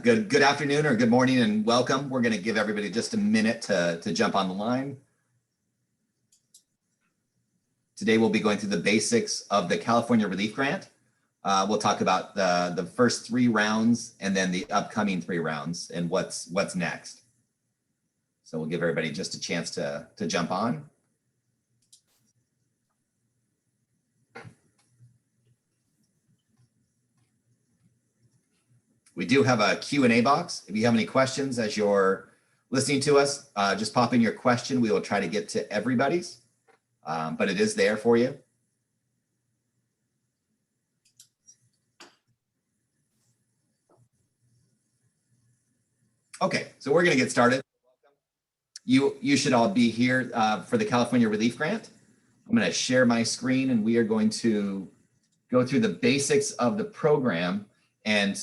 Good afternoon or good morning and welcome. We're going to give everybody just a minute to jump on the line. Today we'll be going through the basics of the California Relief Grant. We'll talk about the first 3 rounds and then the upcoming 3 rounds and what's next. So we'll give everybody just a chance to jump on. We do have a Q&A box. If you have any questions as you're listening to us, just pop in your question. We will try to get to everybody's, but it is there for you. Okay, so we're going to get started. You should all be here for the California Relief Grant. I'm going to share my screen and we are going to go through the basics of the program, and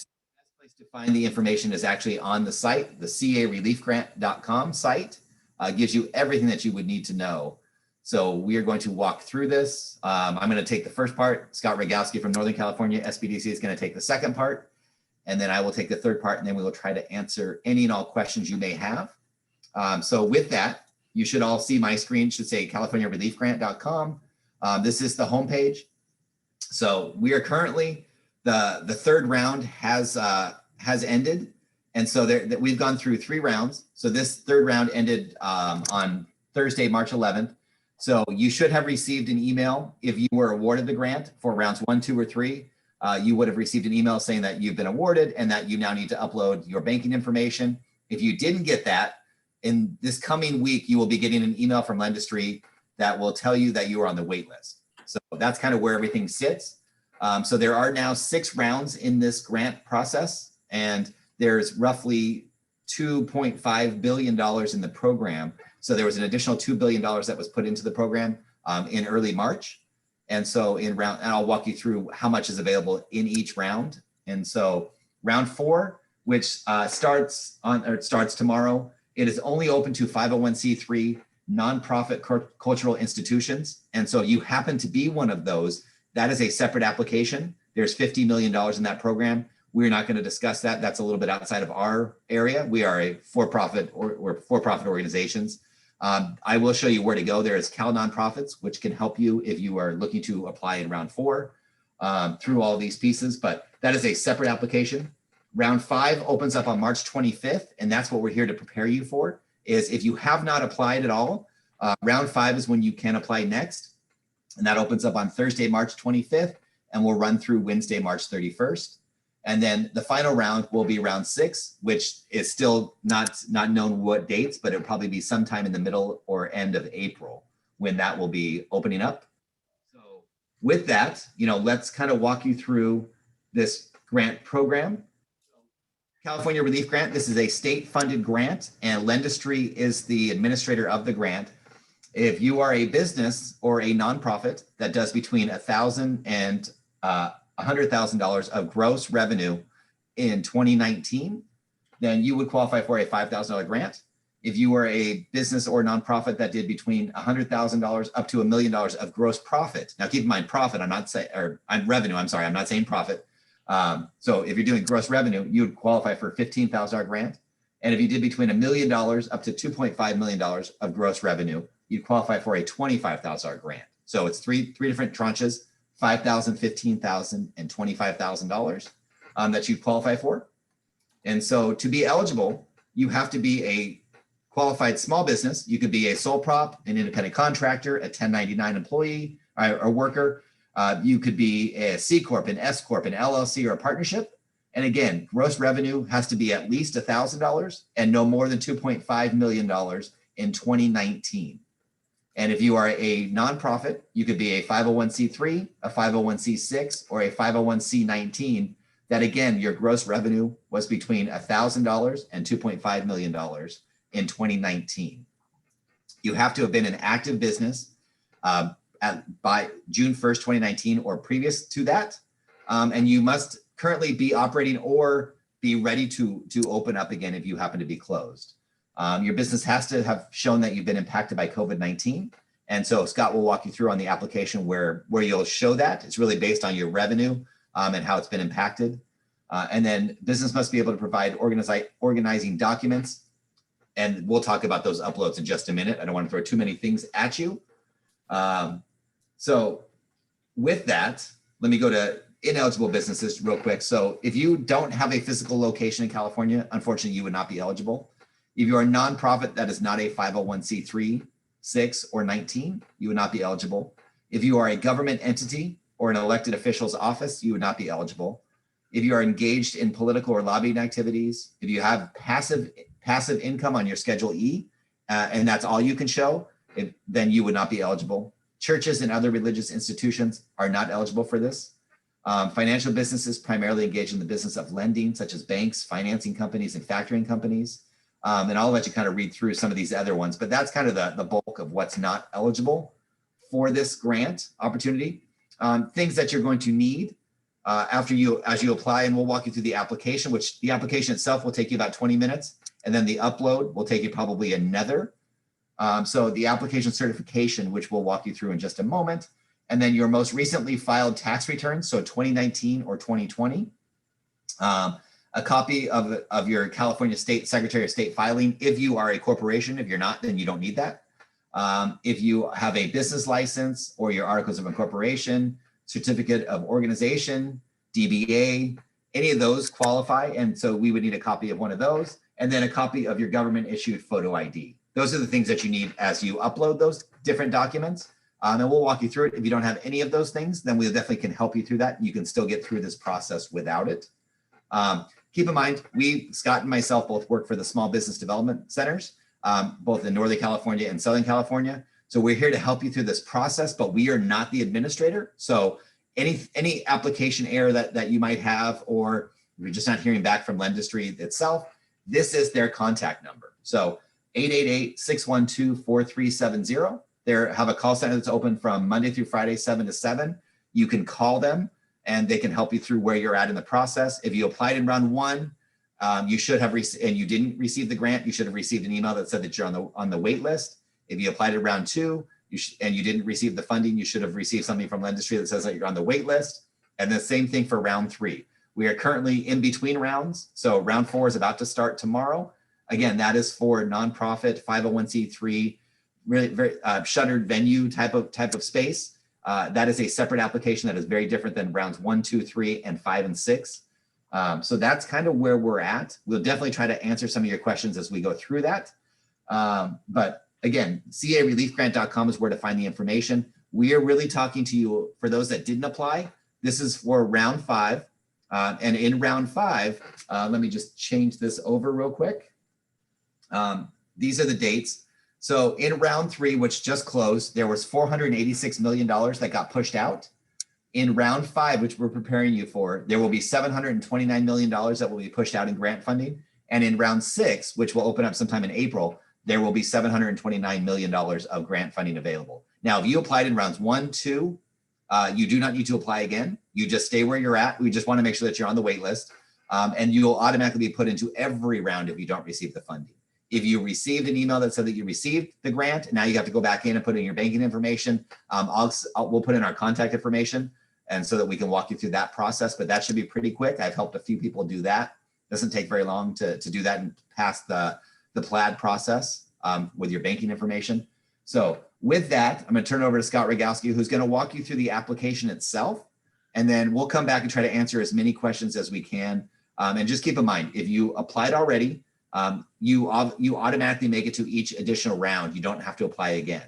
to find the information is actually on the site. The careliefgrant.com site gives you everything that you would need to know. So we are going to walk through this. I'm going to take the first part. Scott Rogowski from Northern California SBDC is going to take the second part, and then I will take the third part, and then we will try to answer any and all questions you may have. So with that, you should all see my screen. It should say californiareliefgrant.com. This is the homepage. So we are currently, the third round has ended. And so we've gone through 3 rounds. So this third round ended on Thursday, March 11th. So you should have received an email if you were awarded the grant for rounds 1, 2, or 3. You would have received an email saying that you've been awarded and that you now need to upload your banking information. If you didn't get that, in this coming week, you will be getting an email from Lendistry that will tell you that you are on the wait list. So that's kind of where everything sits. So there are now 6 rounds in this grant process, and there's roughly $2.5 billion in the program. So there was an additional $2 billion that was put into the program in early March. And so and I'll walk you through how much is available in each round. And so round 4, which starts tomorrow, it is only open to 501c3 nonprofit cultural institutions. And so if you happen to be one of those, that is a separate application. There's $50 million in that program. We're not going to discuss that. That's a little bit outside of our area. We are a for-profit or for-profit organizations. I will show you where to go. There is Cal Nonprofits, which can help you if you are looking to apply in round 4 through all these pieces, but that is a separate application. Round 5 opens up on March 25th, and that's what we're here to prepare you for, is if you have not applied at all, round 5 is when you can apply next. And that opens up on Thursday, March 25th, and will run through Wednesday, March 31st. And then the final round will be round 6, which is still not known what dates, but it'll probably be sometime in the middle or end of April when that will be opening up. So with that, let's kind of walk you through this grant program. California Relief Grant, this is a state-funded grant, and Lendistry is the administrator of the grant. If you are a business or a nonprofit that does between $1,000 and $100,000 of gross revenue in 2019, then you would qualify for a $5,000 grant. If you are a business or nonprofit that did between $100,000 up to $1 million of gross profit. Now keep in mind profit, revenue, I'm sorry, I'm not saying profit. So if you're doing gross revenue, you would qualify for a $15,000 grant. And if you did between $1 million up to $2.5 million of gross revenue, you'd qualify for a $25,000 grant. So it's three different tranches, $5,000, $15,000, and $25,000 that you qualify for. And so to be eligible, you have to be a qualified small business. You could be a sole prop, an independent contractor, a 1099 employee or worker. You could be a C Corp, an S Corp, an LLC, or a partnership. And again, gross revenue has to be at least $1,000 and no more than $2.5 million in 2019. And if you are a nonprofit, you could be a 501c3, a 501c6, or a 501c19. That again, your gross revenue was between $1,000 and $2.5 million in 2019. You have to have been an active business by June 1st, 2019 or previous to that. And you must currently be operating or be ready to open up again if you happen to be closed. Your business has to have shown that you've been impacted by COVID-19. And so Scott will walk you through on the application where you'll show that. It's really based on your revenue and how it's been impacted. And then business must be able to provide organizing documents. And we'll talk about those uploads in just a minute. I don't want to throw too many things at you. So with that, let me go to ineligible businesses real quick. So if you don't have a physical location in California, unfortunately, you would not be eligible. If you are a nonprofit that is not a 501c3, 6, or 19, you would not be eligible. If you are a government entity or an elected official's office, you would not be eligible. If you are engaged in political or lobbying activities, if you have passive income on your Schedule E, and that's all you can show, then you would not be eligible. Churches and other religious institutions are not eligible for this. Financial businesses primarily engage in the business of lending, such as banks, financing companies, and factoring companies. And I'll let you kind of read through some of these other ones, but that's kind of the bulk of what's not eligible for this grant opportunity. Things that you're going to need as you apply, and we'll walk you through the application, which the application itself will take you about 20 minutes. And then the upload will take you probably another. So the application certification, which we'll walk you through in just a moment. And then your most recently filed tax returns, so 2019 or 2020. A copy of your California State Secretary of State filing. If you are a corporation, if you're not, then you don't need that. If you have a business license or your articles of incorporation, certificate of organization, DBA, any of those qualify. And so we would need a copy of one of those, and then a copy of your government issued photo ID. Those are the things that you need as you upload those different documents. And we'll walk you through it. If you don't have any of those things, then we definitely can help you through that. You can still get through this process without it. Keep in mind, Scott and myself both work for the Small Business Development Centers, both in Northern California and Southern California. So we're here to help you through this process, but we are not the administrator. So any application error that you might have, or you're just not hearing back from Lendistry itself, this is their contact number. So 888-612-4370. They have a call center that's open from Monday through Friday, 7 to 7. You can call them and they can help you through where you're at in the process. If you applied in round 1, you should have and you didn't receive the grant, you should have received an email that said that you're on the wait list. If you applied in round 2 and you didn't receive the funding, you should have received something from Lendistry that says that you're on the wait list. And the same thing for round 3. We are currently in between rounds. So round 4 is about to start tomorrow. Again, that is for nonprofit 501c3, really very shuttered venue type of space. That is a separate application that is very different than rounds 1, 2, 3, and 5 and 6. So that's kind of where we're at. We'll definitely try to answer some of your questions as we go through that. But again, careliefgrant.com is where to find the information. We are really talking to you for those that didn't apply. This is for round 5. And in round 5, let me just change this over real quick. These are the dates. So in round 3, which just closed, there was $486 million that got pushed out. In round 5, which we're preparing you for, there will be $729 million that will be pushed out in grant funding. And in round 6, which will open up sometime in April, there will be $729 million of grant funding available. Now, if you applied in rounds 1, 2, you do not need to apply again. You just stay where you're at. We just want to make sure that you're on the wait list. And you will automatically be put into every round if you don't receive the funding. If you received an email that said that you received the grant, now you have to go back in and put in your banking information. We'll put in our contact information, and so that we can walk you through that process, but that should be pretty quick. I've helped a few people do that. Doesn't take very long to do that and pass the plaid process with your banking information. So with that, I'm going to turn it over to Scott Rogowski, who's going to walk you through the application itself, and then we'll come back and try to answer as many questions as we can. And just keep in mind, if you applied already, you automatically make it to each additional round. You don't have to apply again.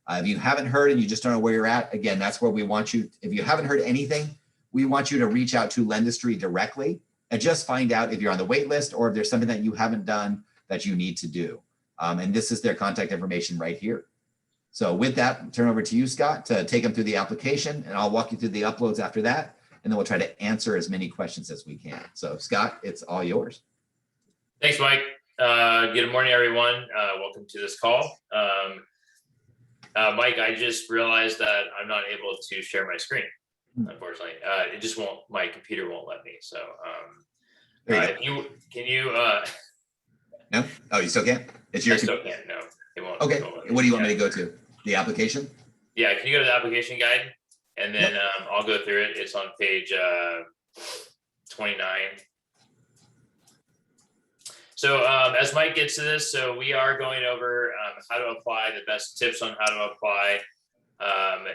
If you haven't heard and you just don't know where you're at, again, that's where we want you. If you haven't heard anything, we want you to reach out to Lendistry directly and just find out if you're on the wait list or if there's something that you haven't done that you need to do. And this is their contact information right here. So with that, turn over to you, Scott, to take them through the application, and I'll walk you through the uploads after that, and then we'll try to answer as many questions as we can. So Scott, it's all yours. Thanks, Mike. Good morning, everyone. Welcome to this call. Mike, I just realized that I'm not able to share my screen, unfortunately. It just won't, my computer won't let me. So can you no? Oh, you still can't? It's your still can't, no. It won't. Okay. It won't What do you want me to go to? The application? Yeah, can you go to the application guide? And then I'll go through it. It's on page 29. So as Mike gets to this, so we are going over how to apply, the best tips on how to apply.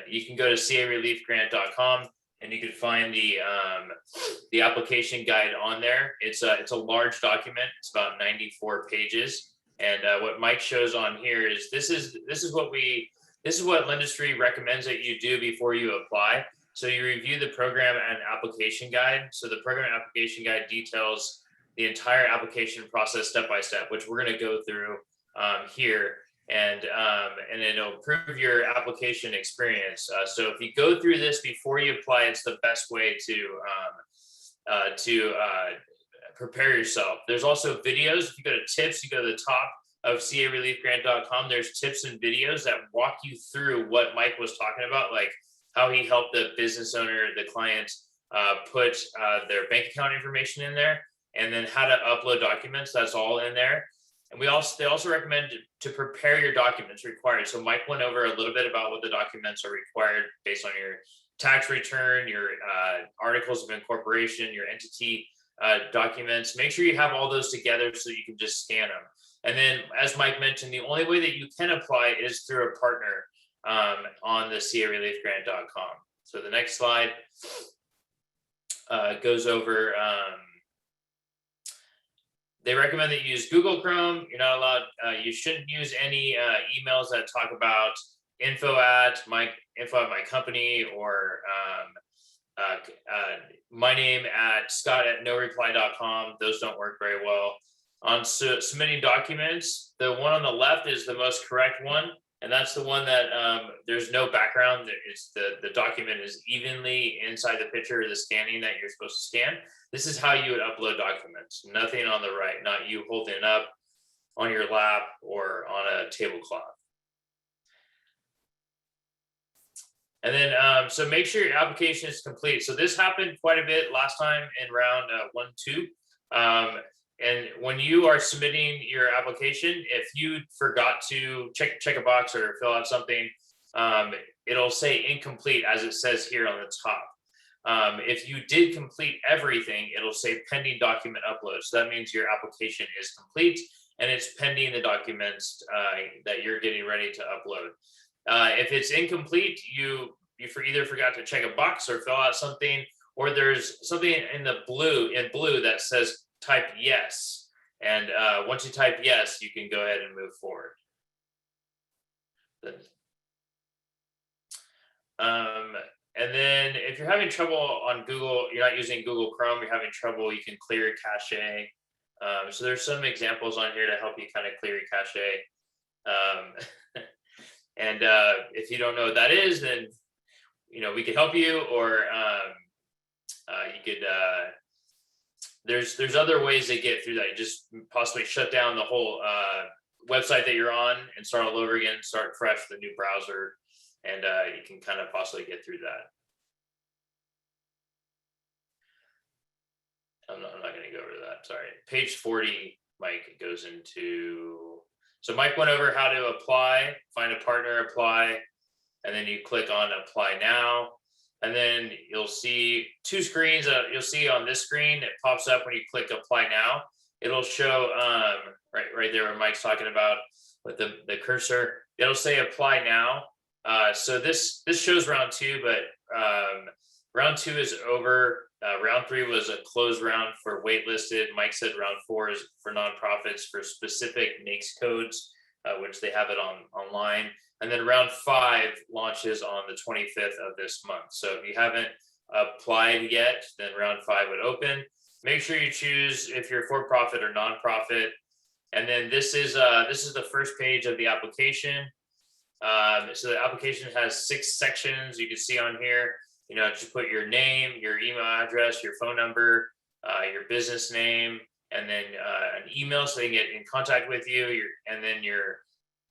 You can go to careliefgrant.com and you can find the application guide on there. It's a large document. It's about 94 pages. And what Mike shows on here is this is what Lendistry recommends that you do before you apply. So you review the program and application guide. So the program and application guide details the entire application process step by step, which we're going to go through here, and it'll improve your application experience. So if you go through this before you apply, it's the best way to prepare yourself. There's also videos. If you go to tips, you go to the top of careliefgrant.com. There's tips and videos that walk you through what Mike was talking about, like how he helped the business owner, the client, put their bank account information in there, and then how to upload documents. That's all in there. And they also recommend to prepare your documents required. So Mike went over a little bit about what the documents are required based on your tax return, your articles of incorporation, your entity documents. Make sure you have all those together so you can just scan them. And then, as Mike mentioned, the only way that you can apply is through a partner on the careliefgrant.com. So the next slide goes over. They recommend that you use Google Chrome. You're not allowed. You shouldn't use any emails that talk about info at my company, or my name at scott@noreply.com. Those don't work very well. On submitting documents, the one on the left is the most correct one, and that's the one that there's no background. It's the document is evenly inside the picture of the scanning that you're supposed to scan. This is how you would upload documents. Nothing on the right, not you holding it up on your lap or on a tablecloth. And then, so make sure your application is complete. So this happened quite a bit last time in round 1, 2. And when you are submitting your application, if you forgot to check a box or fill out something, it'll say incomplete, as it says here on the top. If you did complete everything, it'll say pending document upload. So that means your application is complete and it's pending the documents that you're getting ready to upload. If it's incomplete, you either forgot to check a box or fill out something, or there's something in blue that says type yes. And once you type yes, you can go ahead and move forward. And then if you're having trouble on Google, you're not using Google Chrome, you're having trouble, you can clear your cache. So there's some examples on here to help you kind of clear your cache. And if you don't know what that is, then we could help you, or you could. There's other ways to get through that. You just possibly shut down the whole website that you're on and start all over again, start fresh with a new browser, and you can kind of possibly get through that. I'm not going to go over that. Sorry. Page 40, Mike goes into. So Mike went over how to apply, find a partner, apply, and then you click on apply now. And then you'll see two screens. You'll see on this screen, it pops up when you click apply now. It'll show right there where Mike's talking about with the cursor. It'll say apply now. So this shows round 2, but round 2 is over. Round 3 was a closed round for waitlisted. Mike said round 4 is for nonprofits for specific NAICS codes, which they have it online. And then round 5 launches on the 25th of this month. So if you haven't applied yet, then round 5 would open. Make sure you choose if you're for profit or nonprofit. And then this is the first page of the application. So the application has 6 sections. You can see on here, just put your name, your email address, your phone number, your business name, and then an email so they can get in contact with you. And then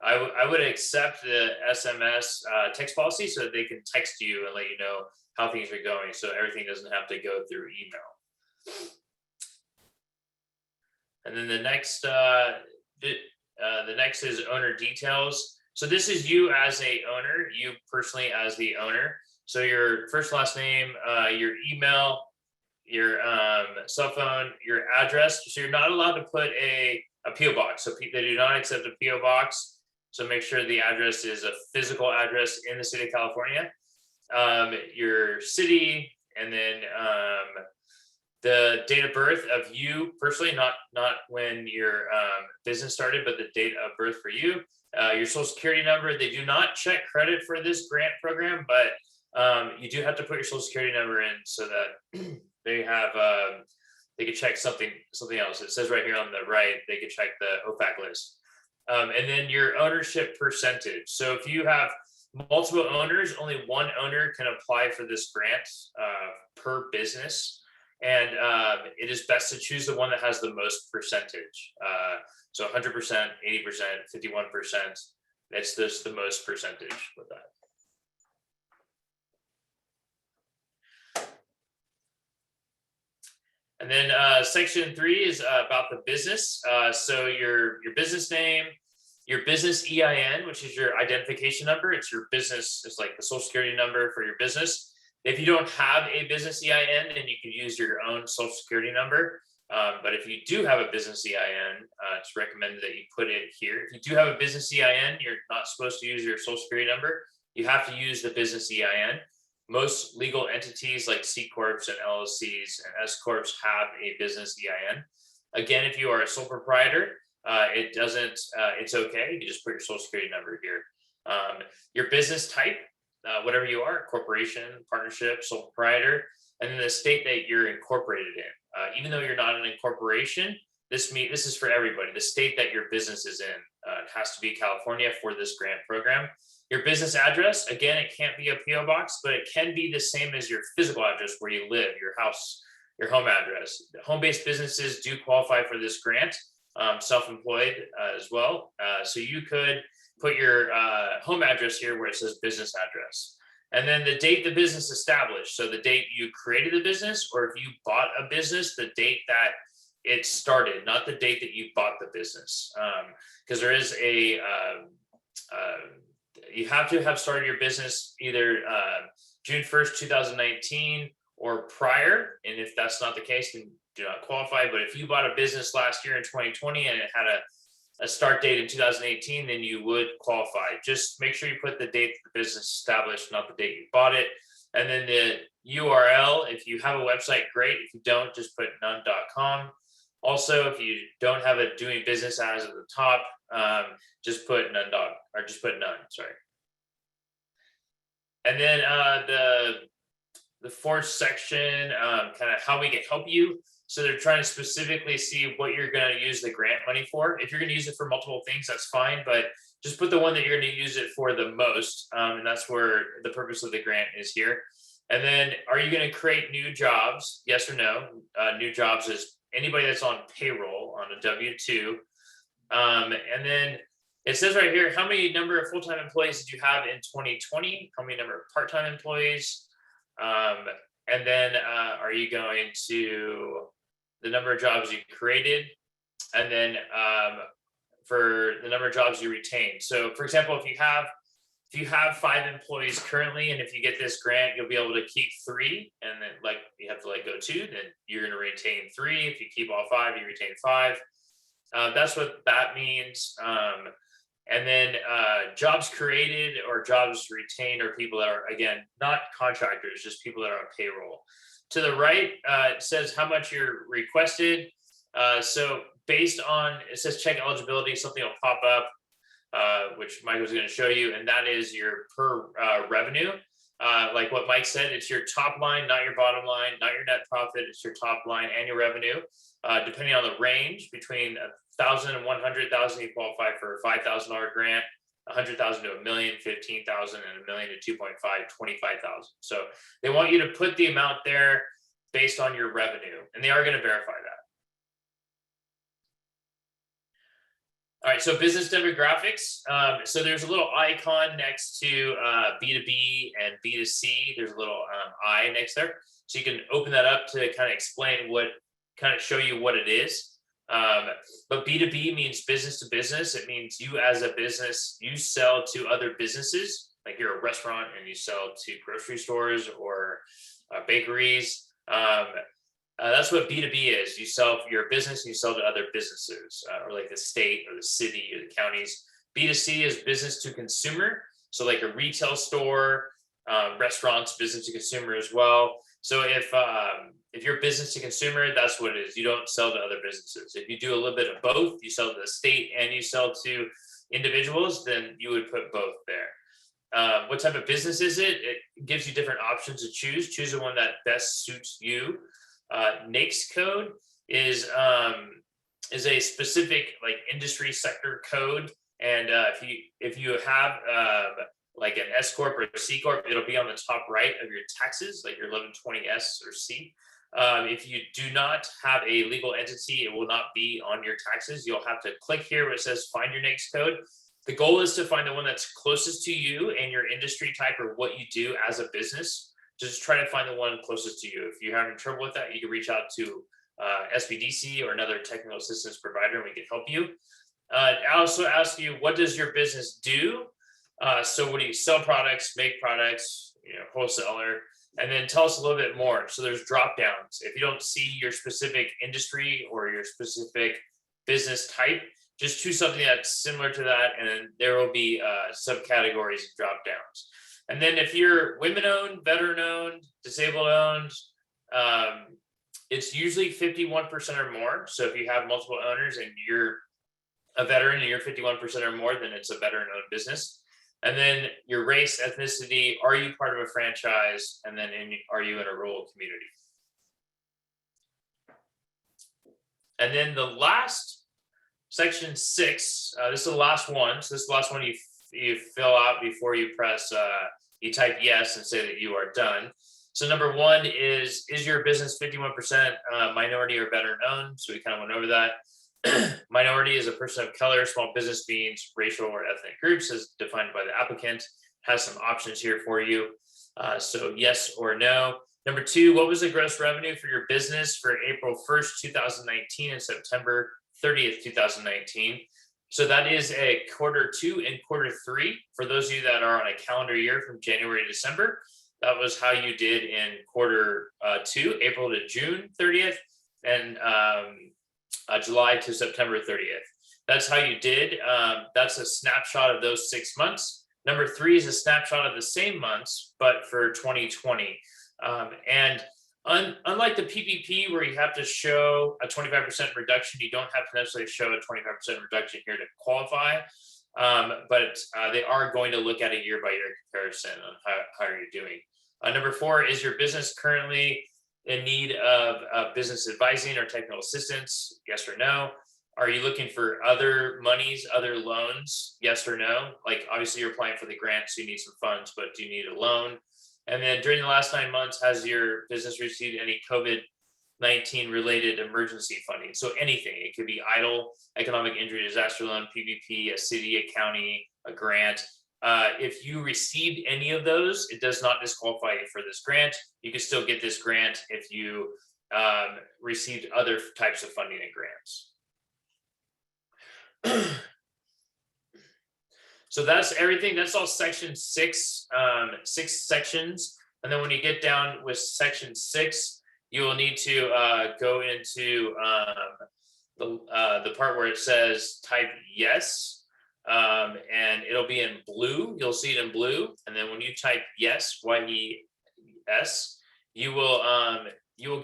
I would accept the SMS text policy so that they can text you and let you know how things are going, so everything doesn't have to go through email. And then the next is owner details. So this is you as a owner, you personally as the owner. So your first, last name, your email, your cell phone, your address. So you're not allowed to put a PO box. So they do not accept a PO box. So make sure the address is a physical address in the city of California. Your city, and then the date of birth of you personally, not when your business started, but the date of birth for you. Your social security number. They do not check credit for this grant program, but you do have to put your social security number in so that they have they can check something else. It says right here on the right, they can check the OFAC list. And then your ownership percentage. So if you have multiple owners, only one owner can apply for this grant per business. And it is best to choose the one that has the most percentage. So 100%, 80%, 51%. That's just the most percentage with that. And then section 3 is about the business. So your business name, your business EIN, which is your identification number. It's your business. It's like the social security number for your business. If you don't have a business EIN, then you can use your own social security number. But if you do have a business EIN, it's recommended that you put it here. If you do have a business EIN, you're not supposed to use your social security number. You have to use the business EIN. Most legal entities like C Corps and LLCs and S Corps have a business EIN. Again, if you are a sole proprietor, it doesn't, it's okay. You can just put your social security number here. Your business type, whatever you are, corporation, partnership, sole proprietor, and then the state that you're incorporated in. Even though you're not an incorporation, this is for everybody. The state that your business is in, it has to be California for this grant program. Your business address, again, it can't be a PO box, but it can be the same as your physical address where you live, your house, your home address. Home-based businesses do qualify for this grant, self-employed as well. So you could put your home address here where it says business address. And then the date the business established. So the date you created the business, or if you bought a business, the date that it started, not the date that you bought the business. Because there is a, you have to have started your business either June 1st, 2019 or prior. And if that's not the case, then do not qualify. But if you bought a business last year in 2020 and it had a start date in 2018, then you would qualify. Just make sure you put the date the business established, not the date you bought it. And then the URL, if you have a website, great. If you don't, just put none.com. Also, if you don't have a doing business as at the top, just put none, sorry. And then the fourth section, kind of how we can help you. So they're trying to specifically see what you're going to use the grant money for. If you're going to use it for multiple things, that's fine, but just put the one that you're going to use it for the most. And that's where the purpose of the grant is here. And then, are you going to create new jobs? Yes or no? New jobs is anybody that's on payroll on a W-2. And then it says right here, how many number of full-time employees did you have in 2020? How many number of part-time employees? And then are you going to the number of jobs you created, and then for the number of jobs you retained. So for example, if you have 5 employees currently, and if you get this grant, you'll be able to keep 3, and then like you have to let go 2, then you're going to retain 3. If you keep all 5, you retain 5. That's what that means. And then jobs created or jobs retained are people that are, again, not contractors, just people that are on payroll. To the right, it says how much you're requested. So based on, it says check eligibility, something will pop up, which Mike was going to show you, and that is your per revenue. Like what Mike said, it's your top line, not your bottom line, not your net profit. It's your top line annual revenue. Depending on the range, between 1,000 and 100,000, you qualify for a $5,000 grant. 100,000 to $1 million, 15,000, and $1 million to 2.5, 25,000. So they want you to put the amount there based on your revenue, and they are going to verify that. All right, so business demographics. So there's a little icon next to B2B and B2C. There's a little I next there. So you can open that up to kind of explain show you what it is. But B2B means business to business. It means you as a business, you sell to other businesses, like you're a restaurant and you sell to grocery stores or bakeries. That's what B2B is. You sell for your business, and you sell to other businesses, or like the state or the city or the counties. B2C is business to consumer. So like a retail store, restaurants, business to consumer as well. So if you're business to consumer, that's what it is. You don't sell to other businesses. If you do a little bit of both, you sell to the state and you sell to individuals, then you would put both there. What type of business is it? It gives you different options to choose. Choose the one that best suits you. NAICS code is a specific like industry sector code, and if you have like an S corp or a C corp, it'll be on the top right of your taxes, like your 1120S or C. If you do not have a legal entity, it will not be on your taxes. You'll have to click here where it says find your NAICS code. The goal is to find the one that's closest to you and your industry type or what you do as a business. Just try to find the one closest to you. If you're having trouble with that, you can reach out to SBDC or another technical assistance provider and we can help you. I also ask you, what does your business do? So what do you sell products, make products, wholesaler, and then tell us a little bit more. So there's drop downs. If you don't see your specific industry or your specific business type, just choose something that's similar to that, and there will be subcategories and drop downs. And then if you're women-owned, veteran-owned, disabled-owned, it's usually 51% or more. So if you have multiple owners and you're a veteran and you're 51% or more, then it's a veteran-owned business. And then your race, ethnicity, are you part of a franchise? And then are you in a rural community? And then the last, section 6, this is the last one. So this is the last one you fill out before you press, you type yes and say that you are done. So number 1 is your business 51% minority or veteran owned? So we kind of went over that. Minority is a person of color, small business means racial or ethnic groups as defined by the applicant. Has some options here for you. So yes or no. Number 2, what was the gross revenue for your business for April 1st, 2019 and September 30th, 2019? So that is a quarter 2 and quarter 3. For those of you that are on a calendar year from January to December, that was how you did in quarter 2, April to June 30th, and July to September 30th. That's how you did. That's a snapshot of those 6 months. Number 3 is a snapshot of the same months, but for 2020. Unlike the PPP, where you have to show a 25% reduction, you don't have to necessarily show a 25% reduction here to qualify. But they are going to look at a year-by-year comparison on how you're doing. Number 4, is your business currently in need of business advising or technical assistance? Yes or no. Are you looking for other monies, other loans? Yes or no. Like obviously you're applying for the grant, so you need some funds, but do you need a loan? And then during the last 9 months, has your business received any COVID-19 related emergency funding? So anything, it could be EIDL, economic injury disaster loan, PPP, a city, a county, a grant. If you received any of those, it does not disqualify you for this grant. You can still get this grant if you received other types of funding and grants. So that's everything. That's all section 6, 6 sections. And then when you get down with section 6, you will need to go into the part where it says type yes. And it'll be in blue. You'll see it in blue. And then when you type yes, YES, you will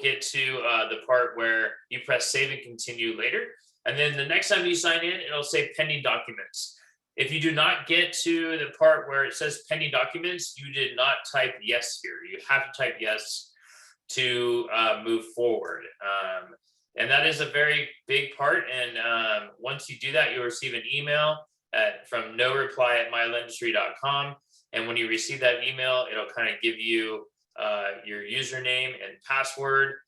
get to the part where you press save and continue later. And then the next time you sign in, it'll say pending documents. If you do not get to the part where it says pending documents, you did not type yes here. You have to type yes to move forward. And that is a very big part. And once you do that, you'll receive an email from noreply@mileindustry.com. And when you receive that email, it'll kind of give you your username and password.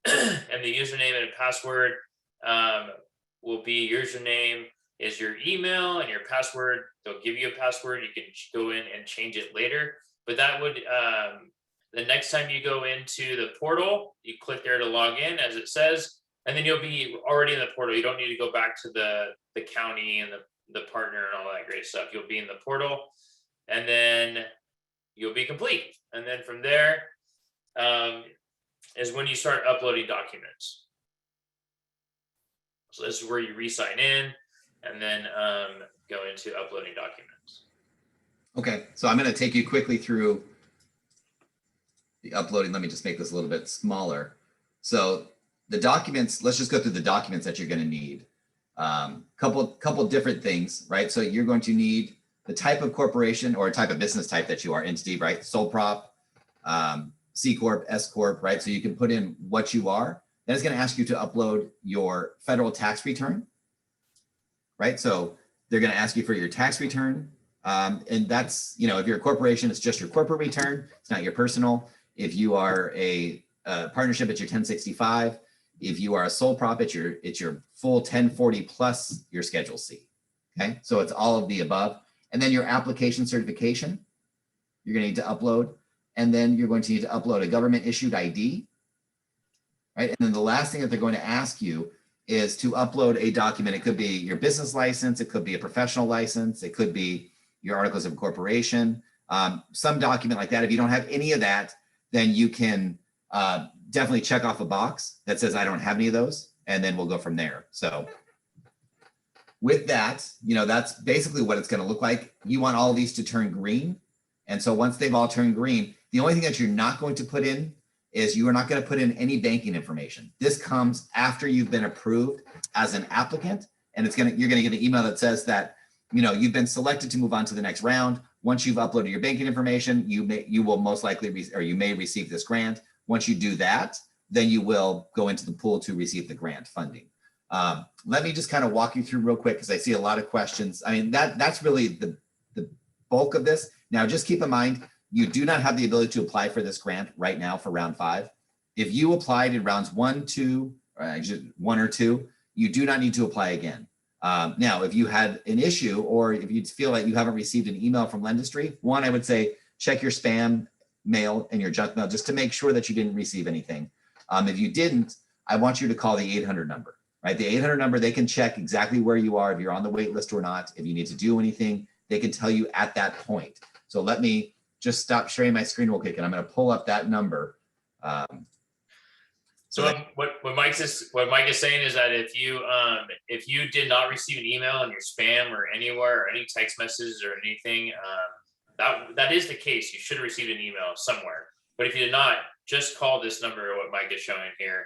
And the username and password will be username is your email, and your password, they'll give you a password. You can go in and change it later. But that would, the next time you go into the portal, you click there to log in as it says, and then you'll be already in the portal. You don't need to go back to the county and the partner and all that great stuff. You'll be in the portal, and then you'll be complete. And then from there, is when you start uploading documents. So this is where you re-sign in and then go into uploading documents. Okay, so I'm going to take you quickly through the uploading. Let me just make this a little bit smaller. So the documents, let's just go through the documents that you're going to need. Couple different things, right? So you're going to need the type of corporation or type of business type that you are, entity, right? Sole prop, C Corp, S Corp, right? So you can put in what you are. Then it's going to ask you to upload your federal tax return, right? So they're going to ask you for your tax return. And that's, you know, if you're a corporation, it's just your corporate return. It's not your personal. If you are a partnership, it's your 1065. If you are a sole prop, it's your full 1040 plus your Schedule C. Okay, so it's all of the above. And then your application certification, you're going to need to upload. And then you're going to need to upload a government issued ID, right? And then the last thing that they're going to ask you is to upload a document. It could be your business license. It could be a professional license. It could be your articles of incorporation, some document like that. If you don't have any of that, then you can definitely check off a box that says, I don't have any of those, and then we'll go from there. So with that, you know, that's basically what it's going to look like. You want all of these to turn green. And so once they've all turned green, the only thing that you're not going to put in is you are not going to put in any banking information. This comes after you've been approved as an applicant, and you're going to get an email that says that, you know, you've been selected to move on to the next round. Once you've uploaded your banking information, you will most likely you may receive this grant. Once you do that, then you will go into the pool to receive the grant funding. Let me just kind of walk you through real quick because I see a lot of questions. I mean, that's really the bulk of this. Now, just keep in mind, you do not have the ability to apply for this grant right now for round 5. If you applied in rounds 1, 2, or actually 1 or 2, you do not need to apply again. Now, if you had an issue or if you feel like you haven't received an email from Lendistry, one, I would say check your spam mail and your junk mail just to make sure that you didn't receive anything. If you didn't, I want you to call the 800 number, right? The 800 number, they can check exactly where you are, if you're on the wait list or not. If you need to do anything, they can tell you at that point. So let me just stop sharing my screen real quick and I'm going to pull up that number. So what Mike is saying is that if you did not receive an email in your spam or anywhere or any text messages or anything, that is the case. You should have received an email somewhere. But if you did not, just call this number. What Mike is showing here.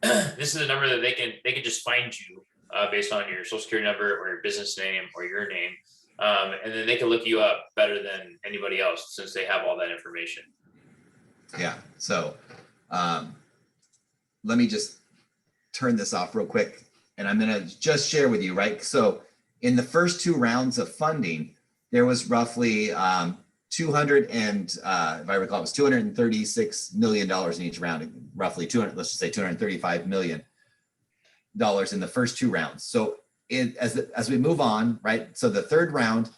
This is a number that they can just find you based on your social security number or your business name or your name, and then they can look you up better than anybody else since they have all that information. Yeah. So. Let me just turn this off real quick and I'm going to just share with you, right? So in the first 2 rounds of funding, there was roughly if I recall, it was $236 million in each round, roughly let's just say $235 million in the first 2 rounds. So as we move on, right? So the 3rd round,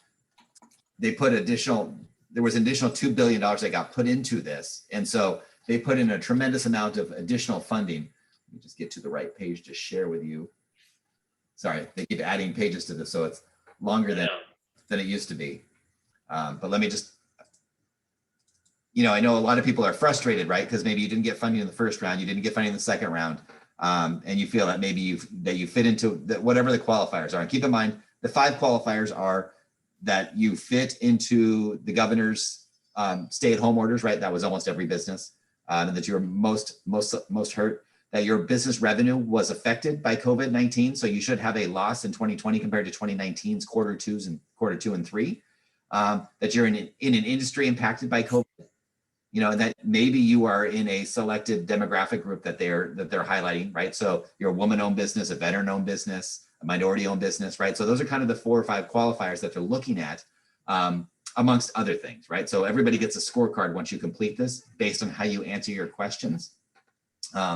there was an additional $2 billion that got put into this. And so they put in a tremendous amount of additional funding. Let me just get to the right page to share with you. Sorry, they keep adding pages to this, so it's longer than it used to be. But let me just, you know, I know a lot of people are frustrated, right? Because maybe you didn't get funding in the first round, you didn't get funding in the second round, and you feel that maybe you fit into whatever the qualifiers are. And keep in mind, the 5 qualifiers are that you fit into the governor's stay-at-home orders, right? That was almost every business. And that you're most hurt, that your business revenue was affected by COVID-19. So you should have a loss in 2020 compared to 2019's quarter 2 and 3. That you're in an industry impacted by COVID, you know, and that maybe you are in a selected demographic group that they're highlighting, right? So you're a woman-owned business, a veteran-owned business, a minority-owned business, right? So those are kind of the 4 or 5 qualifiers that they're looking at. Amongst other things, right? So everybody gets a scorecard once you complete this based on how you answer your questions.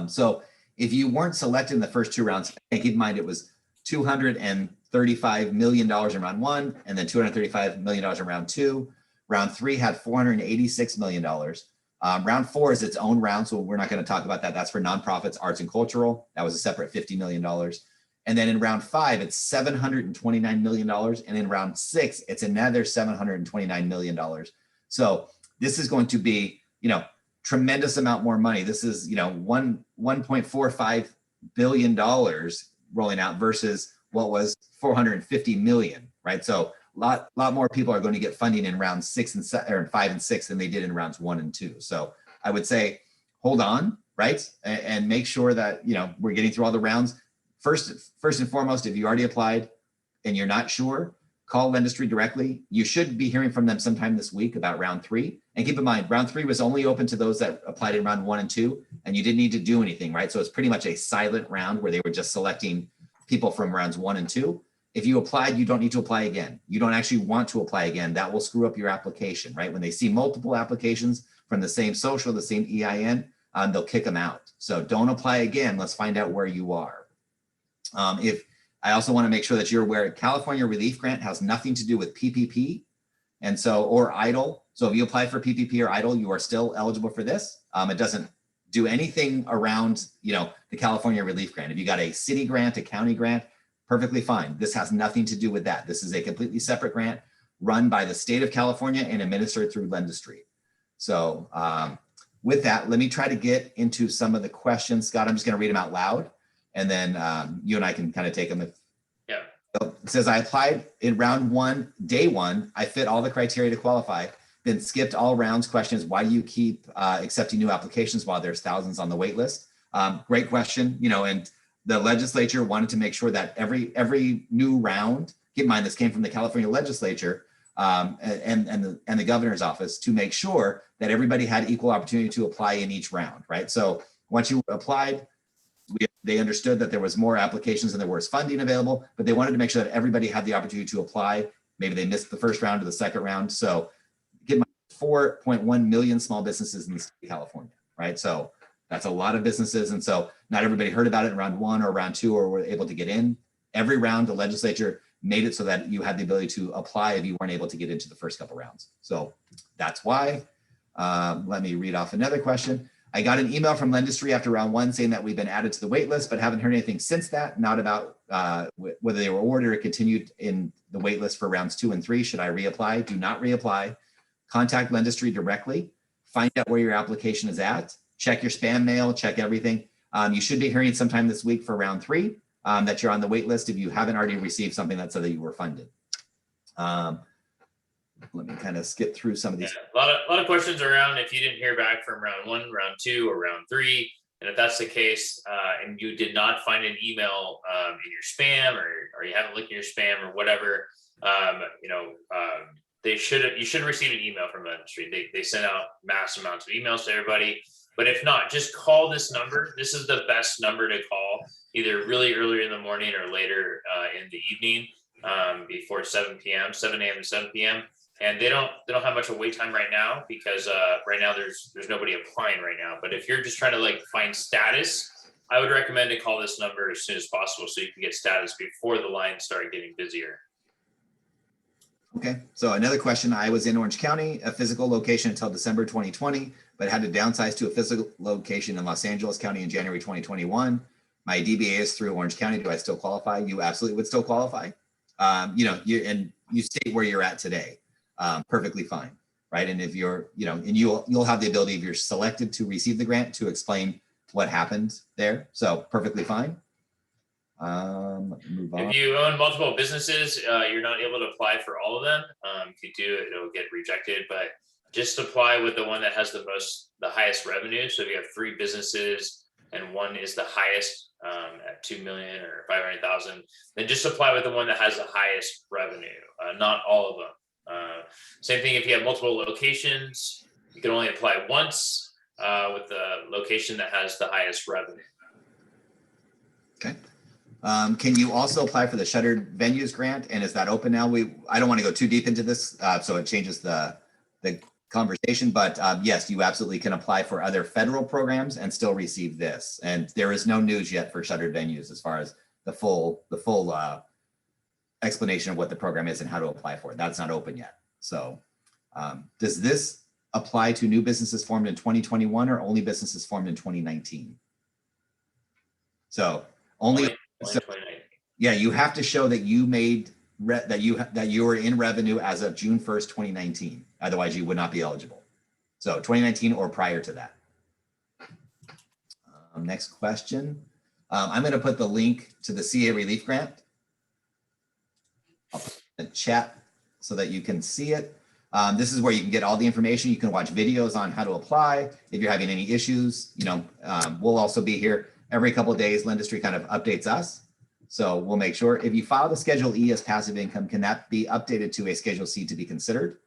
So if you weren't selected in the first 2 rounds, keep in mind it was $235 million in round 1 and then $235 million in round 2. Round 3 had $486 million. Round 4 is its own round, so we're not going to talk about that. That's for nonprofits, arts, and cultural. That was a separate $50 million. And then in round 5, it's $729 million. And in round 6, it's another $729 million. So this is going to be, you know, tremendous amount more money. This is, $1.45 billion rolling out versus what was 450 million, right? So a lot more people are going to get funding in rounds 6 and 7, or 5 and 6 than they did in rounds 1 and 2. So I would say, hold on, right? And make sure that, we're getting through all the rounds. First and foremost, if you already applied and you're not sure, call Lendistry directly. You should be hearing from them sometime this week about round 3. And keep in mind, round 3 was only open to those that applied in round 1 and 2, and you didn't need to do anything, right? So it's pretty much a silent round where they were just selecting people from rounds 1 and 2. If you applied, you don't need to apply again. You don't actually want to apply again. That will screw up your application, right? When they see multiple applications from the same social, the same EIN, they'll kick them out. So don't apply again. Let's find out where you are. I also want to make sure that you're aware California Relief Grant has nothing to do with PPP or EIDL. So if you apply for PPP or EIDL, you are still eligible for this. It doesn't do anything around, the California Relief Grant. If you got a city grant, a county grant, perfectly fine. This has nothing to do with that. This is a completely separate grant run by the state of California and administered through Lendistry. So with that, let me try to get into some of the questions. Scott, I'm just going to read them out loud, and then you and I can kind of take them. Yeah. So it says, I applied in round 1, day 1. I fit all the criteria to qualify, then skipped all rounds. Questions, why do you keep accepting new applications while there's thousands on the wait list? Great question, and the legislature wanted to make sure that every new round, keep in mind, this came from the California legislature and the governor's office, to make sure that everybody had equal opportunity to apply in each round, right? So once you applied, they understood that there was more applications than there was funding available, but they wanted to make sure that everybody had the opportunity to apply. Maybe they missed the first round or the second round. So keep in mind, 4.1 million small businesses in the state of California, right? So that's a lot of businesses. And so not everybody heard about it in round 1 or round 2 or were able to get in. Every round, the legislature made it so that you had the ability to apply if you weren't able to get into the first couple rounds. So that's why. Let me read off another question. I got an email from Lendistry after round 1 saying that we've been added to the wait list, but haven't heard anything since that. Not about whether they were ordered or continued in the wait list for rounds 2 and 3. Should I reapply? Do not reapply. Contact Lendistry directly. Find out where your application is at. Check your spam mail, check everything. You should be hearing sometime this week for round 3 that you're on the wait list if you haven't already received something that said that you were funded. Let me kind of skip through some of these. Yeah, a lot of questions around if you didn't hear back from round 1, round 2, or round 3. And if that's the case, and you did not find an email in your spam, or you haven't looked in your spam or whatever, you should receive an email from Lendistry. They send out mass amounts of emails to everybody. But if not, just call this number. This is the best number to call, either really early in the morning or later in the evening, before 7 a.m. to 7 p.m. And they don't have much of a wait time right now because right now there's nobody applying right now. But if you're just trying to find status, I would recommend to call this number as soon as possible so you can get status before the lines start getting busier. Okay, so another question. I was in Orange County, a physical location until December 2020, but had to downsize to a physical location in Los Angeles County in January 2021. My DBA is through Orange County. Do I still qualify? You absolutely would still qualify. You state where you're at today. Perfectly fine, right? And if you're, and you'll have the ability, if you're selected to receive the grant, to explain what happened there. So perfectly fine. Let me move on. If you own multiple businesses, you're not able to apply for all of them. If you do, it'll get rejected, but just apply with the one that has the highest revenue. So if you have 3 businesses and one is the highest at 2 million or 500,000, then just apply with the one that has the highest revenue, not all of them. Same thing if you have multiple locations, you can only apply once with the location that has the highest revenue. Okay. Can you also apply for the Shuttered Venues grant? And is that open now? I don't want to go too deep into this, so it changes the conversation, but yes, you absolutely can apply for other federal programs and still receive this. And there is no news yet for Shuttered Venues as far as the full explanation of what the program is and how to apply for it. That's not open yet. So does this apply to new businesses formed in 2021 or only businesses formed in 2019? So only so, yeah, you have to show that you made that you were in revenue as of June 1st, 2019. Otherwise, you would not be eligible. So 2019 or prior to that. Next question. I'm going to put the link to the CA relief grant. I'll put it in the chat so that you can see it. This is where you can get all the information. You can watch videos on how to apply. If you're having any issues, we'll also be here every couple of days. Lendistry kind of updates us. So we'll make sure if you file the Schedule E as passive income, can that be updated to a Schedule C to be considered?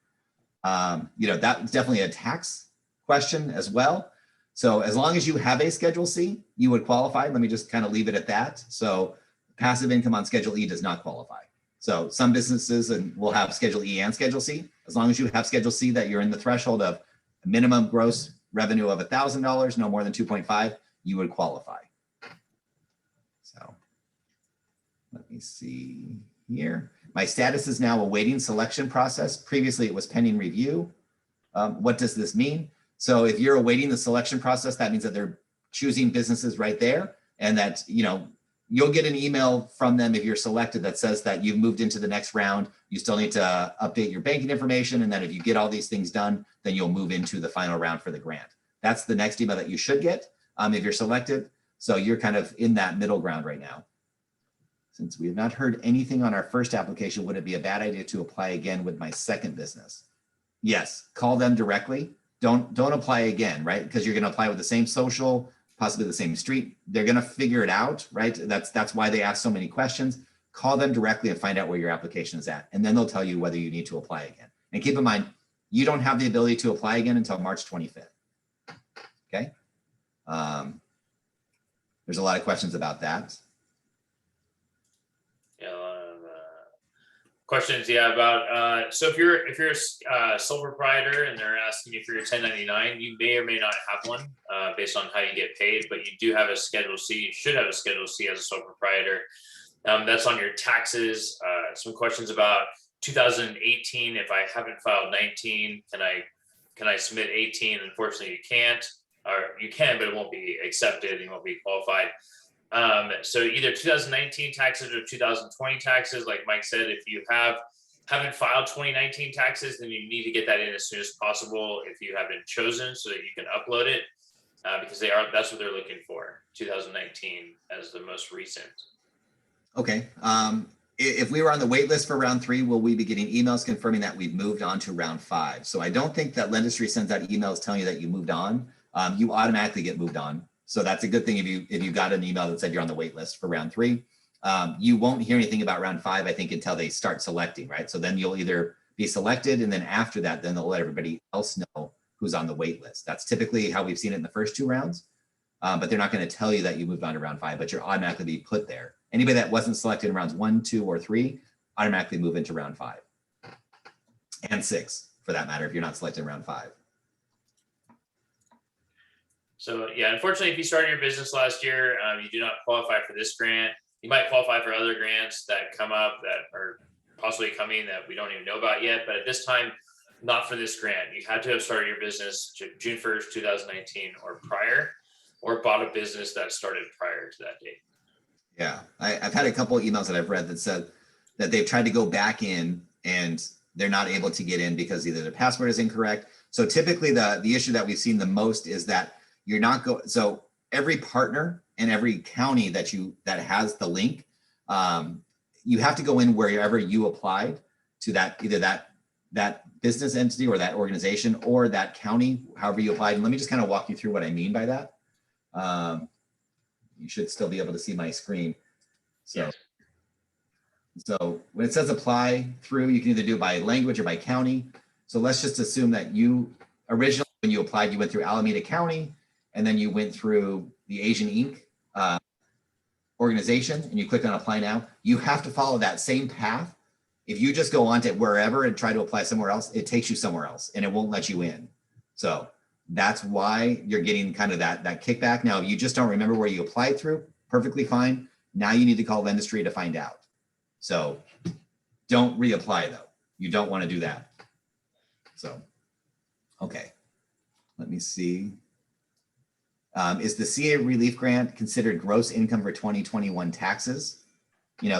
That's definitely a tax question as well. So as long as you have a Schedule C, you would qualify. Let me just kind of leave it at that. So passive income on Schedule E does not qualify. So some businesses will have Schedule E and Schedule C. As long as you have Schedule C that you're in the threshold of a minimum gross revenue of $1,000, no more than 2.5, you would qualify. So let me see here. My status is now awaiting selection process. Previously, it was pending review. What does this mean? So if you're awaiting the selection process, that means that they're choosing businesses right there, and that, you'll get an email from them if you're selected that says that you've moved into the next round. You still need to update your banking information. And then if you get all these things done, then you'll move into the final round for the grant. That's the next email that you should get if you're selected. So you're kind of in that middle ground right now. Since we have not heard anything on our first application, would it be a bad idea to apply again with my second business? Yes, call them directly. Don't apply again, right? Because you're going to apply with the same social, possibly the same street. They're going to figure it out, right? That's why they ask so many questions. Call them directly and find out where your application is at. And then they'll tell you whether you need to apply again. And keep in mind, you don't have the ability to apply again until March 25th. Okay. There's a lot of questions about that. Yeah, a lot of questions. Yeah, about so if you're a sole proprietor and they're asking you for your 1099, you may or may not have one based on how you get paid, but you do have a Schedule C. You should have a Schedule C as a sole proprietor. That's on your taxes. Some questions about 2018. If I haven't filed 19, can I submit 18? Unfortunately, you can't, or you can, but it won't be accepted. You won't be qualified. So either 2019 taxes or 2020 taxes, like Mike said, if you haven't filed 2019 taxes, then you need to get that in as soon as possible if you have been chosen so that you can upload it because that's what they're looking for, 2019 as the most recent. Okay. If we were on the wait list for round 3, will we be getting emails confirming that we've moved on to round 5? So I don't think that Lendistry sends out emails telling you that you moved on. You automatically get moved on. So that's a good thing if you got an email that said you're on the wait list for round 3. You won't hear anything about round 5, I think, until they start selecting, right? So then you'll either be selected, and then after that, then they'll let everybody else know who's on the wait list. That's typically how we've seen it in the first 2 rounds. But they're not going to tell you that you moved on to round 5, but you're automatically be put there. Anybody that wasn't selected in rounds 1, 2, or 3 automatically move into round 5 and 6, for that matter, if you're not selected in round 5. So yeah, unfortunately, if you started your business last year, you do not qualify for this grant. You might qualify for other grants that come up that are possibly coming that we don't even know about yet. But at this time, not for this grant. You had to have started your business June 1st, 2019 or prior, or bought a business that started prior to that date. Yeah, I've had a couple of emails that I've read that said that they've tried to go back in and they're not able to get in because either their password is incorrect. So typically the issue that we've seen the most is that you're not going. So every partner and every county that has the link, you have to go in wherever you applied to that, either that business entity or that organization or that county, however you applied. And let me just kind of walk you through what I mean by that. You should still be able to see my screen. So when it says apply through, you can either do it by language or by county. So let's just assume that you originally, when you applied, you went through Alameda County, and then you went through the Asian Inc. Organization, and you click on apply now. You have to follow that same path. If you just go on to wherever and try to apply somewhere else, it takes you somewhere else and it won't let you in. So that's why you're getting kind of that kickback. Now, if you just don't remember where you applied through, perfectly fine. Now you need to call Lendistry to find out. So don't reapply though. You don't want to do that. So, okay, let me see. Is the CA relief grant considered gross income for 2021 taxes?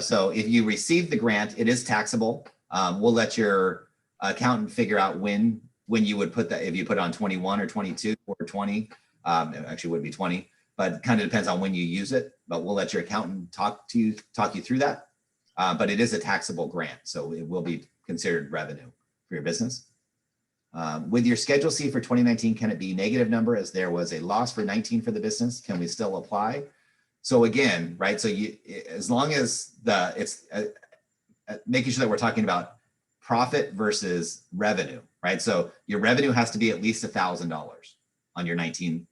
So if you receive the grant, it is taxable. We'll let your accountant figure out when you would put that, if you put it on 21 or 22 or 20, it actually would be 20. but kind of depends on when you use it. But we'll let your accountant talk you through that. But it is a taxable grant, so it will be considered revenue for your business. With your Schedule C for 2019, can it be negative number as there was a loss for 19 for the business? Can we still apply? So again, right, so you, as long as it's making sure that we're talking about profit versus revenue, right? So your revenue has to be at least $1,000 on your 19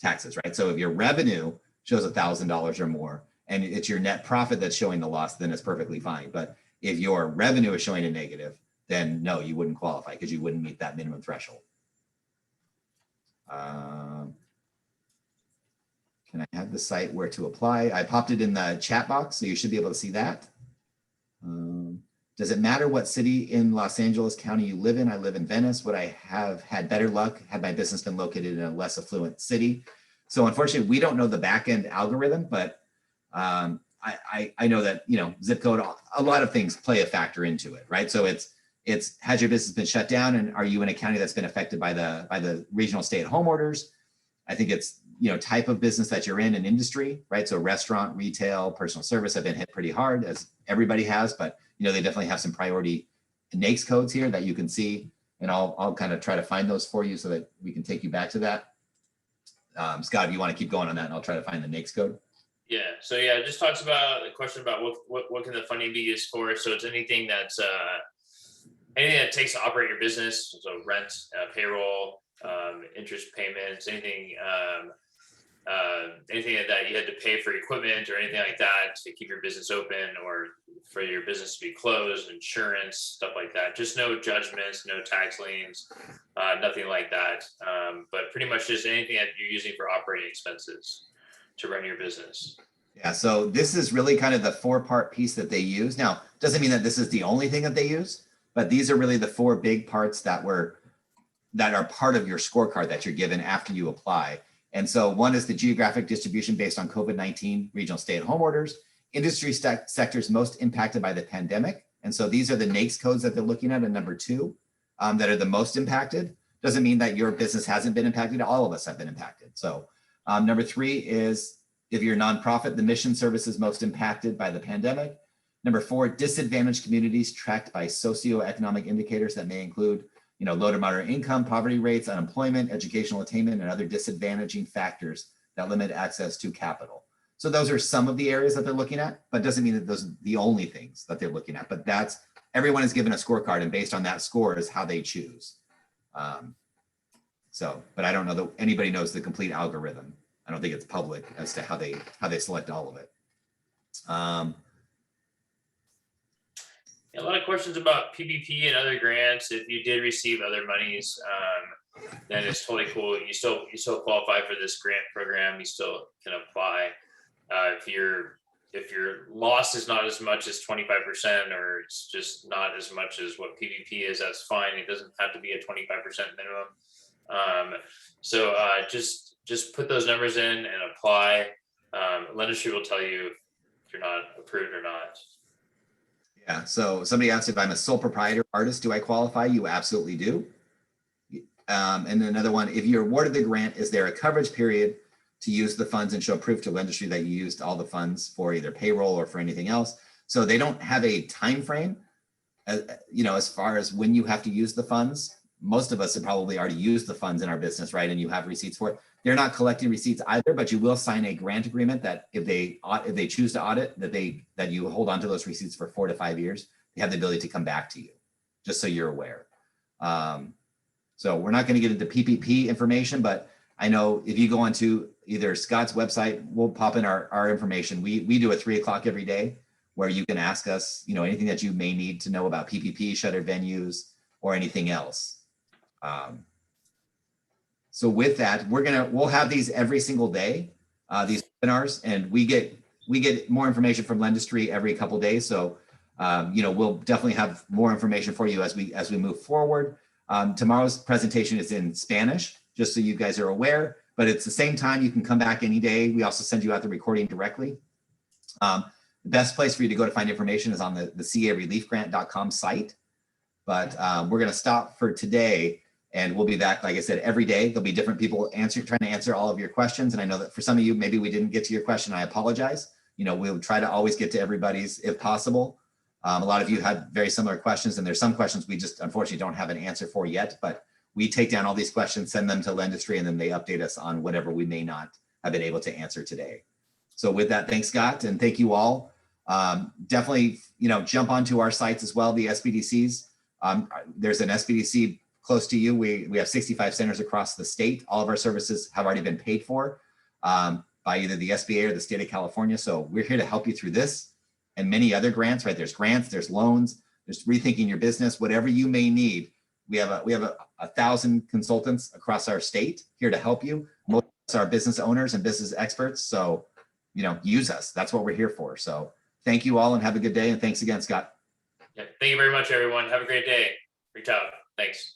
taxes, right? So if your revenue shows $1,000 or more and it's your net profit that's showing the loss, then it's perfectly fine. But if your revenue is showing a negative, then no, you wouldn't qualify because you wouldn't meet that minimum threshold. Can I have the site where to apply? I popped it in the chat box, so you should be able to see that. Does it matter what city in Los Angeles County you live in? I live in Venice. Would I have had better luck had my business been located in a less affluent city? So unfortunately, we don't know the back-end algorithm, but I know that, you know, zip code, a lot of things play a factor into it, right? So it's has your business been shut down, and are you in a county that's been affected by the regional stay-at-home orders? I think it's, you know, type of business that you're in, an industry, right? So restaurant, retail, personal service have been hit pretty hard, as everybody has, but you know, they definitely have some priority NAICS codes here that you can see, and I'll kind of try to find those for you so that we can take you back to that. Scott, if you want to keep going on that, and I'll try to find the NAICS code. Yeah, so yeah, it just talks about the question about what can the funding be used for. So it's anything that's anything that takes to operate your business, so rent, payroll, interest payments, anything anything that you had to pay for equipment or anything like that to keep your business open or for your business to be closed, insurance, stuff like that. Just no judgments, no tax liens, nothing like that. But pretty much just anything that you're using for operating expenses to run your business. Yeah, so this is really kind of the 4-part piece that they use. Now, doesn't mean that this is the only thing that they use, but these are really the 4 big parts that are part of your scorecard that you're given after you apply. And so one is the geographic distribution based on COVID-19 regional stay-at-home orders, industry sectors most impacted by the pandemic. And so these are the NAICS codes that they're looking at in number 2 that are the most impacted. Doesn't mean that your business hasn't been impacted. All of us have been impacted. So number 3 is if you're a nonprofit, the mission services most impacted by the pandemic. Number 4, disadvantaged communities tracked by socioeconomic indicators that may include, you know, low to moderate income, poverty rates, unemployment, educational attainment, and other disadvantaging factors that limit access to capital. So those are some of the areas that they're looking at, but doesn't mean that those are the only things that they're looking at. But that's, everyone is given a scorecard, and based on that score is how they choose. But I don't know that anybody knows the complete algorithm. I don't think it's public as to how they select all of it. A lot of questions about PPP and other grants. If you did receive other monies, then it's totally cool. You still qualify for this grant program. You still can apply. If your loss is not as much as 25%, or it's just not as much as what PPP is, that's fine. It doesn't have to be a 25% minimum. So just put those numbers in and apply. Lendistry will tell you if you're not approved or not. Yeah, so somebody asked if I'm a sole proprietor artist, do I qualify? You absolutely do. And another one, if you're awarded the grant, is there a coverage period to use the funds and show proof to Lendistry that you used all the funds for either payroll or for anything else? So they don't have a time frame, you know, as far as when you have to use the funds. Most of us have probably already used the funds in our business, right? And you have receipts for it. They're not collecting receipts either, but you will sign a grant agreement that if they choose to audit, that you hold on to those receipts for 4 to 5 years. They have the ability to come back to you, just so you're aware. So we're not going to get into PPP information, but I know if you go onto either Scott's website, we'll pop in our information. We do at 3 o'clock every day where you can ask us, you know, anything that you may need to know about PPP, shuttered venues, or anything else. So with that, we'll have these every single day, these webinars, and we get more information from Lendistry every couple of days. So, you know, we'll definitely have more information for you as we move forward. Tomorrow's presentation is in Spanish, just so you guys are aware, but it's the same time. You can come back any day. We also send you out the recording directly. The best place for you to go to find information is on the careliefgrant.com site. But we're going to stop for today. And we'll be back, like I said, every day. There'll be different people trying to answer all of your questions. And I know that for some of you, maybe we didn't get to your question. I apologize. We'll try to always get to everybody's if possible. A lot of you had very similar questions, and there's some questions we just unfortunately don't have an answer for yet, but we take down all these questions, send them to Lendistry, and then they update us on whatever we may not have been able to answer today. So with that, thanks, Scott, and thank you all. Definitely, jump onto our sites as well, the SBDCs. There's an SBDC close to you. We have 65 centers across the state. All of our services have already been paid for by either the SBA or the state of California. So we're here to help you through this and many other grants, right? There's grants, there's loans, there's rethinking your business, whatever you may need. We have 1,000 consultants across our state here to help you. Most of us are business owners and business experts. So, use us. That's what we're here for. So thank you all and have a good day. And thanks again, Scott. Yeah, thank you very much, everyone. Have a great day. Reach out. Thanks.